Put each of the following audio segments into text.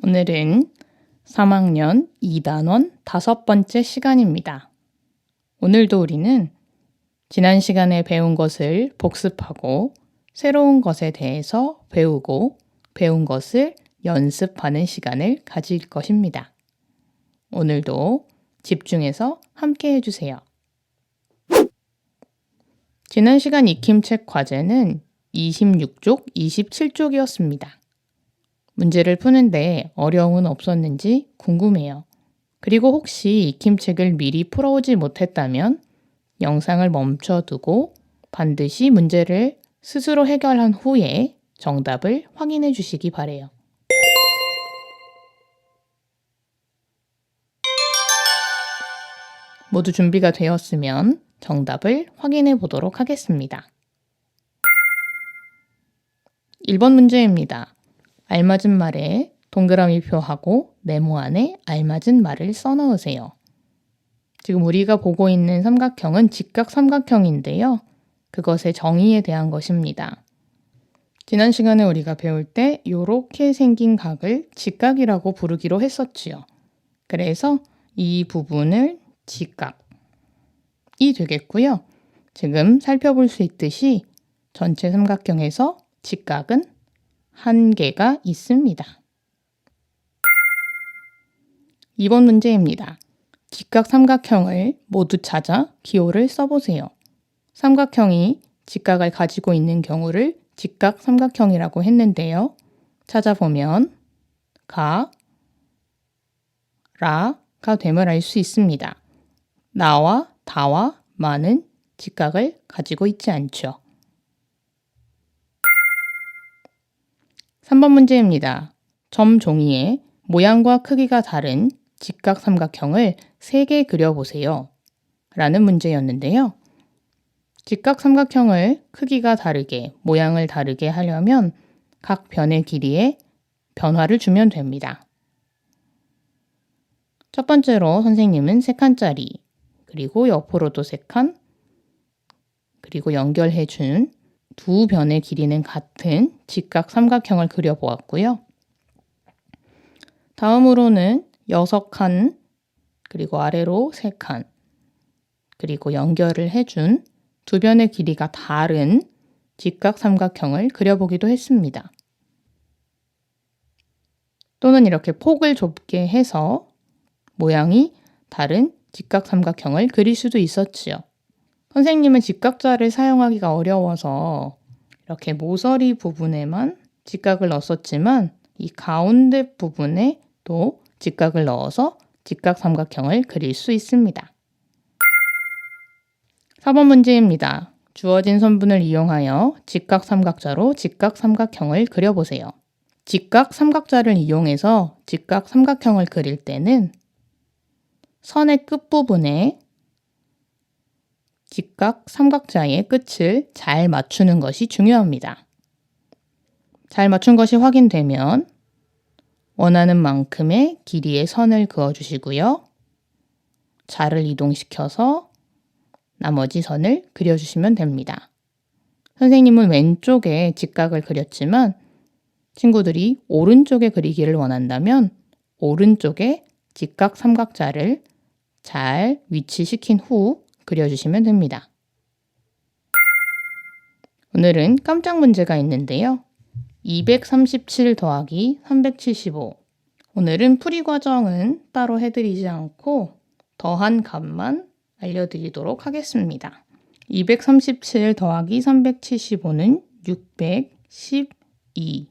오늘은 3학년 2단원 5번째 시간입니다. 오늘도 우리는 지난 시간에 배운 것을 복습하고 새로운 것에 대해서 배우고 배운 것을 연습하는 시간을 가질 것입니다. 오늘도 집중해서 함께 해주세요. 지난 시간 익힘책 과제는 26쪽, 27쪽이었습니다. 문제를 푸는데 어려움은 없었는지 궁금해요. 그리고 혹시 익힘책을 미리 풀어오지 못했다면 영상을 멈춰두고 반드시 문제를 스스로 해결한 후에 정답을 확인해 주시기 바래요. 모두 준비가 되었으면 정답을 확인해 보도록 하겠습니다. 1번 문제입니다. 알맞은 말에 동그라미 표하고 네모 안에 알맞은 말을 써넣으세요. 지금 우리가 보고 있는 삼각형은 직각삼각형인데요. 그것의 정의에 대한 것입니다. 지난 시간에 우리가 배울 때 이렇게 생긴 각을 직각이라고 부르기로 했었지요. 그래서 이 부분을 직각이 되겠고요. 지금 살펴볼 수 있듯이 전체 삼각형에서 직각은 한 개가 있습니다. 2번 문제입니다. 직각 삼각형을 모두 찾아 기호를 써보세요. 삼각형이 직각을 가지고 있는 경우를 직각 삼각형이라고 했는데요. 찾아보면 가, 라가 됨을 알 수 있습니다. 나와 다와 마는 직각을 가지고 있지 않죠. 3번 문제입니다. 점 종이에 모양과 크기가 다른 직각 삼각형을 3개 그려보세요. 라는 문제였는데요. 직각 삼각형을 크기가 다르게, 모양을 다르게 하려면 각 변의 길이에 변화를 주면 됩니다. 첫 번째로 선생님은 3칸짜리, 그리고 옆으로도 3칸, 그리고 연결해준 두 변의 길이는 같은 직각 삼각형을 그려보았고요. 다음으로는 6칸, 그리고 아래로 3칸, 그리고 연결을 해준 두 변의 길이가 다른 직각 삼각형을 그려보기도 했습니다. 또는 이렇게 폭을 좁게 해서 모양이 다른 직각 삼각형을 그릴 수도 있었지요. 선생님은 직각자를 사용하기가 어려워서 이렇게 모서리 부분에만 직각을 넣었지만 이 가운데 부분에 또 직각을 넣어서 직각 삼각형을 그릴 수 있습니다. 4번 문제입니다. 주어진 선분을 이용하여 직각 삼각자로 직각 삼각형을 그려보세요. 직각 삼각자를 이용해서 직각 삼각형을 그릴 때는 선의 끝부분에 직각 삼각자의 끝을 잘 맞추는 것이 중요합니다. 잘 맞춘 것이 확인되면 원하는 만큼의 길이의 선을 그어주시고요. 자를 이동시켜서 나머지 선을 그려주시면 됩니다. 선생님은 왼쪽에 직각을 그렸지만 친구들이 오른쪽에 그리기를 원한다면 오른쪽에 직각 삼각자를 잘 위치시킨 후 그려주시면 됩니다. 오늘은 깜짝 문제가 있는데요. 237 더하기 375. 오늘은 풀이 과정은 따로 해드리지 않고 더한 값만 알려드리도록 하겠습니다. 237 더하기 375는 612.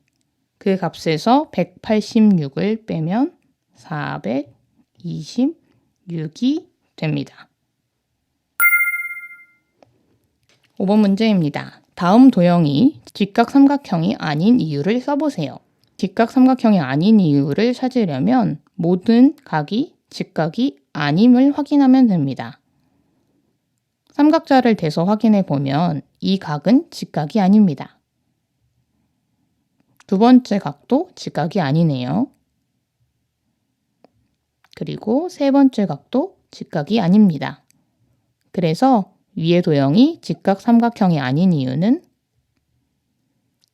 그 값에서 186을 빼면 426이 됩니다. 5번 문제입니다. 다음 도형이 직각 삼각형이 아닌 이유를 써보세요. 직각 삼각형이 아닌 이유를 찾으려면 모든 각이 직각이 아님을 확인하면 됩니다. 삼각자를 대서 확인해 보면 이 각은 직각이 아닙니다. 두 번째 각도 직각이 아니네요. 그리고 세 번째 각도 직각이 아닙니다. 그래서 위의 도형이 직각 삼각형이 아닌 이유는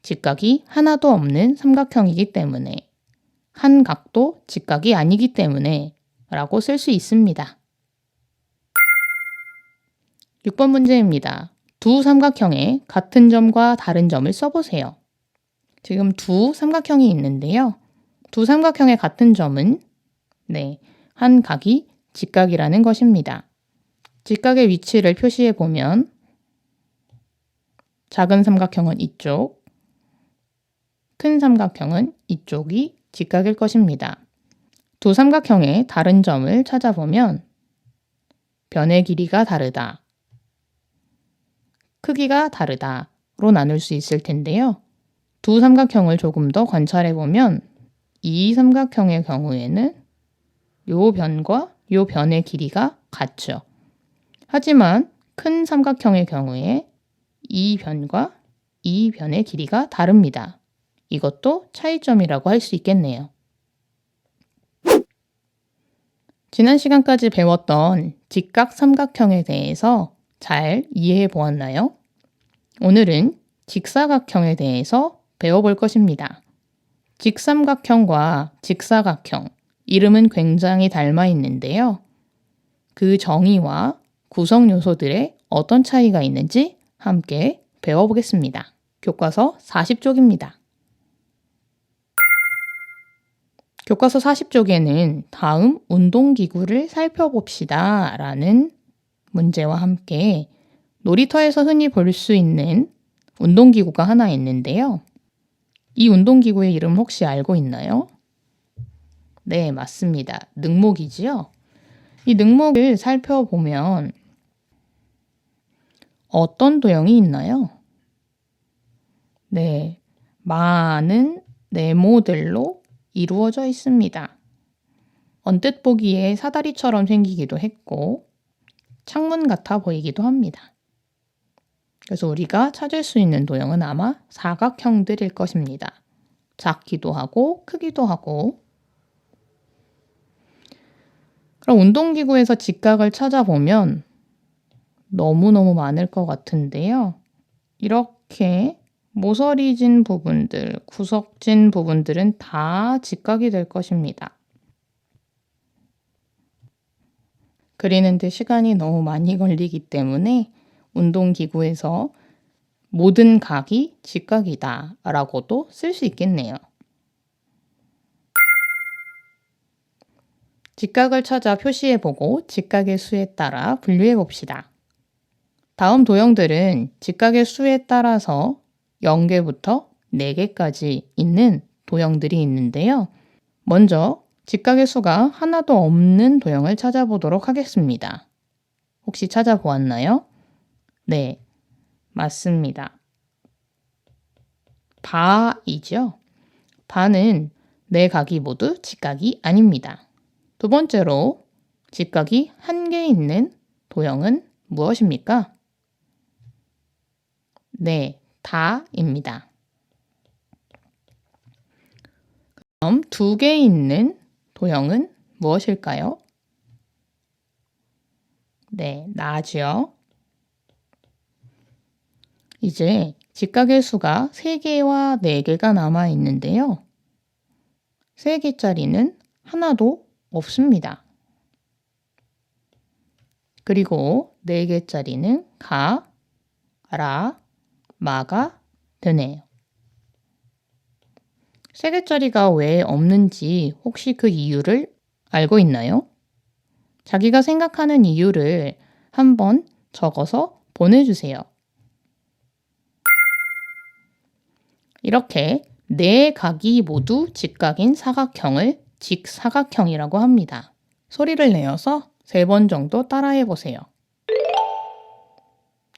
직각이 하나도 없는 삼각형이기 때문에 한 각도 직각이 아니기 때문에 라고 쓸 수 있습니다. 6번 문제입니다. 두 삼각형의 같은 점과 다른 점을 써보세요. 지금 두 삼각형이 있는데요. 두 삼각형의 같은 점은 한 각이 직각이라는 것입니다. 직각의 위치를 표시해 보면 작은 삼각형은 이쪽, 큰 삼각형은 이쪽이 직각일 것입니다. 두 삼각형의 다른 점을 찾아보면 변의 길이가 다르다, 크기가 다르다로 나눌 수 있을 텐데요. 두 삼각형을 조금 더 관찰해 보면 이 삼각형의 경우에는 요 변과 요 변의 길이가 같죠. 하지만 큰 삼각형의 경우에 이 변과 이 변의 길이가 다릅니다. 이것도 차이점이라고 할 수 있겠네요. 지난 시간까지 배웠던 직각 삼각형에 대해서 잘 이해해 보았나요? 오늘은 직사각형에 대해서 배워볼 것입니다. 직삼각형과 직사각형, 이름은 굉장히 닮아 있는데요. 그 정의와 구성 요소들의 어떤 차이가 있는지 함께 배워보겠습니다. 교과서 40쪽입니다. 교과서 40쪽에는 다음 운동기구를 살펴봅시다 라는 문제와 함께 놀이터에서 흔히 볼 수 있는 운동기구가 하나 있는데요. 이 운동기구의 이름 혹시 알고 있나요? 네, 맞습니다. 능목이지요. 이 능목을 살펴보면 어떤 도형이 있나요? 네, 많은 네모들로 이루어져 있습니다. 언뜻 보기에 사다리처럼 생기기도 했고 창문 같아 보이기도 합니다. 그래서 우리가 찾을 수 있는 도형은 아마 사각형들일 것입니다. 작기도 하고 크기도 하고. 그럼 운동기구에서 직각을 찾아보면 너무너무 많을 것 같은데요. 이렇게 모서리진 부분들, 구석진 부분들은 다 직각이 될 것입니다. 그리는데 시간이 너무 많이 걸리기 때문에 운동기구에서 모든 각이 직각이다 라고도 쓸 수 있겠네요. 직각을 찾아 표시해보고 직각의 수에 따라 분류해봅시다. 다음 도형들은 직각의 수에 따라서 0개부터 4개까지 있는 도형들이 있는데요. 먼저 직각의 수가 하나도 없는 도형을 찾아보도록 하겠습니다. 혹시 찾아보았나요? 네, 맞습니다. 바이죠. 바는 4각이 모두 직각이 아닙니다. 두 번째로 직각이 1개 있는 도형은 무엇입니까? 네, 다입니다. 그럼 2개 있는 도형은 무엇일까요? 네, 나죠. 이제 직각의 수가 3개와 4개가 남아 있는데요. 3개짜리는 하나도 없습니다. 그리고 4개짜리는 가, 라, 마가 되네요. 3개짜리가 왜 없는지 혹시 그 이유를 알고 있나요? 자기가 생각하는 이유를 한번 적어서 보내주세요. 이렇게 4각이 모두 직각인 사각형을 직사각형이라고 합니다. 소리를 내어서 3번 정도 따라해 보세요.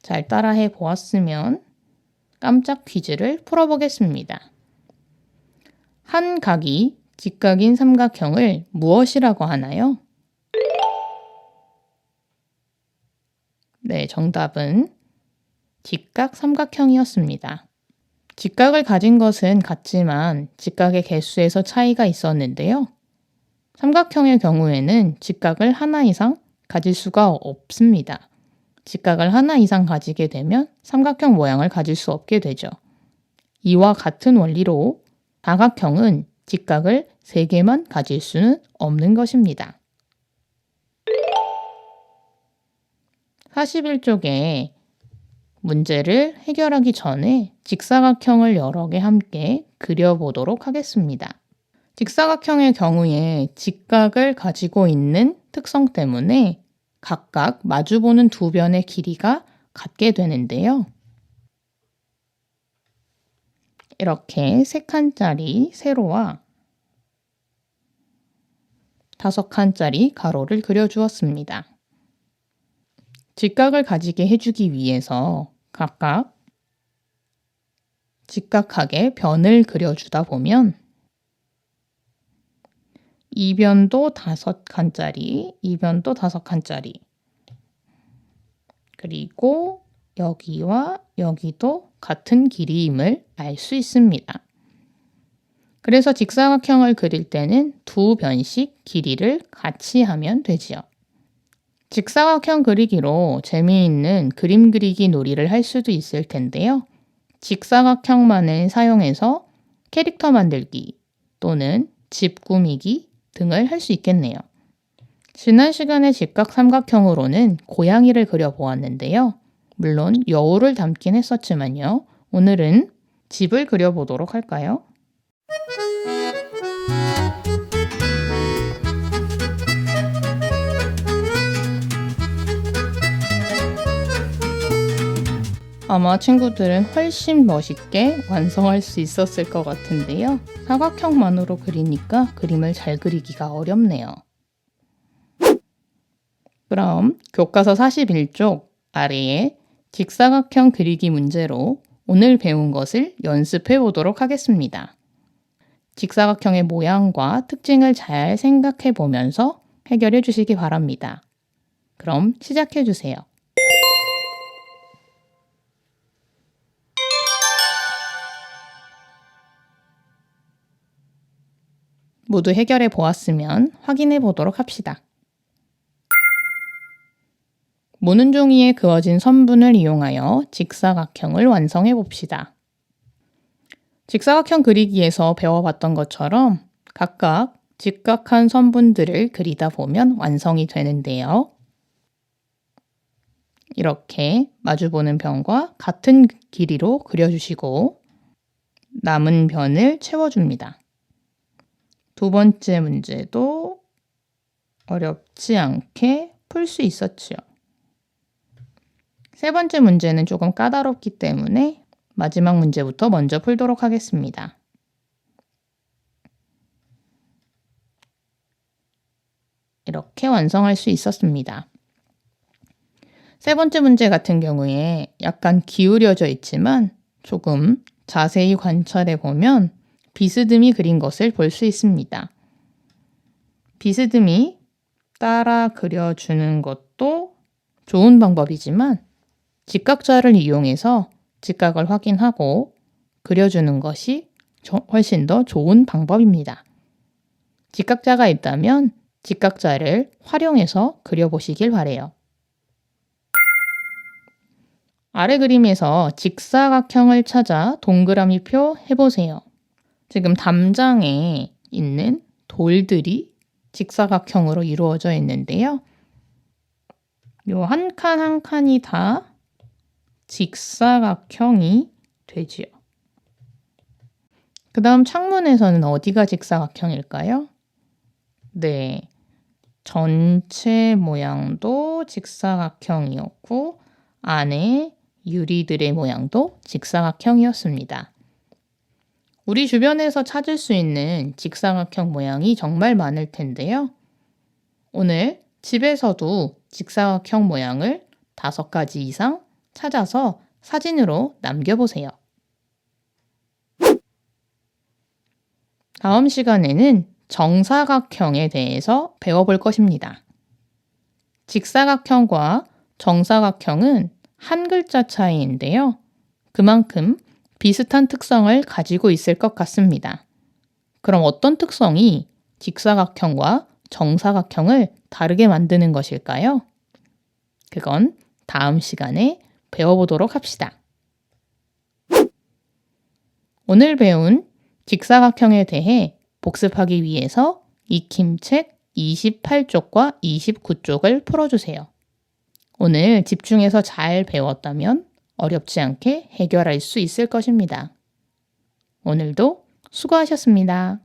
잘 따라해 보았으면 깜짝 퀴즈를 풀어보겠습니다. 한 각이 직각인 삼각형을 무엇이라고 하나요? 네, 정답은 직각 삼각형이었습니다. 직각을 가진 것은 같지만 직각의 개수에서 차이가 있었는데요. 삼각형의 경우에는 직각을 하나 이상 가질 수가 없습니다. 직각을 하나 이상 가지게 되면 삼각형 모양을 가질 수 없게 되죠. 이와 같은 원리로 사각형은 직각을 3개만 가질 수는 없는 것입니다. 41쪽에 문제를 해결하기 전에 직사각형을 여러 개 함께 그려보도록 하겠습니다. 직사각형의 경우에 직각을 가지고 있는 특성 때문에 각각 마주보는 두 변의 길이가 같게 되는데요. 이렇게 3칸짜리 세로와 5칸짜리 가로를 그려주었습니다. 직각을 가지게 해주기 위해서 각각 직각하게 변을 그려주다 보면 이 변도 5칸짜리, 이 변도 5칸짜리, 그리고 여기와 여기도 같은 길이임을 알 수 있습니다. 그래서 직사각형을 그릴 때는 두 변씩 길이를 같이 하면 되지요. 직사각형 그리기로 재미있는 그림 그리기 놀이를 할 수도 있을 텐데요. 직사각형만을 사용해서 캐릭터 만들기 또는 집 꾸미기 등을 할 수 있겠네요. 지난 시간에 직각삼각형으로는 고양이를 그려보았는데요. 물론 여우를 담긴 했었지만요. 오늘은 집을 그려보도록 할까요? 아마 친구들은 훨씬 멋있게 완성할 수 있었을 것 같은데요. 사각형만으로 그리니까 그림을 잘 그리기가 어렵네요. 그럼 교과서 41쪽 아래에 직사각형 그리기 문제로 오늘 배운 것을 연습해 보도록 하겠습니다. 직사각형의 모양과 특징을 잘 생각해 보면서 해결해 주시기 바랍니다. 그럼 시작해 주세요. 모두 해결해 보았으면 확인해 보도록 합시다. 무는 종이에 그어진 선분을 이용하여 직사각형을 완성해 봅시다. 직사각형 그리기에서 배워봤던 것처럼 각각 직각한 선분들을 그리다 보면 완성이 되는데요. 이렇게 마주보는 변과 같은 길이로 그려주시고 남은 변을 채워줍니다. 두 번째 문제도 어렵지 않게 풀 수 있었지요. 세 번째 문제는 조금 까다롭기 때문에 마지막 문제부터 먼저 풀도록 하겠습니다. 이렇게 완성할 수 있었습니다. 세 번째 문제 같은 경우에 약간 기울여져 있지만 조금 자세히 관찰해 보면 비스듬히 그린 것을 볼 수 있습니다. 비스듬히 따라 그려주는 것도 좋은 방법이지만 직각자를 이용해서 직각을 확인하고 그려주는 것이 훨씬 더 좋은 방법입니다. 직각자가 있다면 직각자를 활용해서 그려보시길 바래요. 아래 그림에서 직사각형을 찾아 동그라미표 해보세요. 지금 담장에 있는 돌들이 직사각형으로 이루어져 있는데요. 요 한 칸 한 칸이 다 직사각형이 되지요. 그 다음 창문에서는 어디가 직사각형일까요? 네, 전체 모양도 직사각형이었고 안에 유리들의 모양도 직사각형이었습니다. 우리 주변에서 찾을 수 있는 직사각형 모양이 정말 많을 텐데요. 오늘 집에서도 직사각형 모양을 5가지 이상 찾아서 사진으로 남겨보세요. 다음 시간에는 정사각형에 대해서 배워볼 것입니다. 직사각형과 정사각형은 한 글자 차이인데요. 그만큼 비슷한 특성을 가지고 있을 것 같습니다. 그럼 어떤 특성이 직사각형과 정사각형을 다르게 만드는 것일까요? 그건 다음 시간에 배워보도록 합시다. 오늘 배운 직사각형에 대해 복습하기 위해서 익힘책 28쪽과 29쪽을 풀어주세요. 오늘 집중해서 잘 배웠다면 어렵지 않게 해결할 수 있을 것입니다. 오늘도 수고하셨습니다.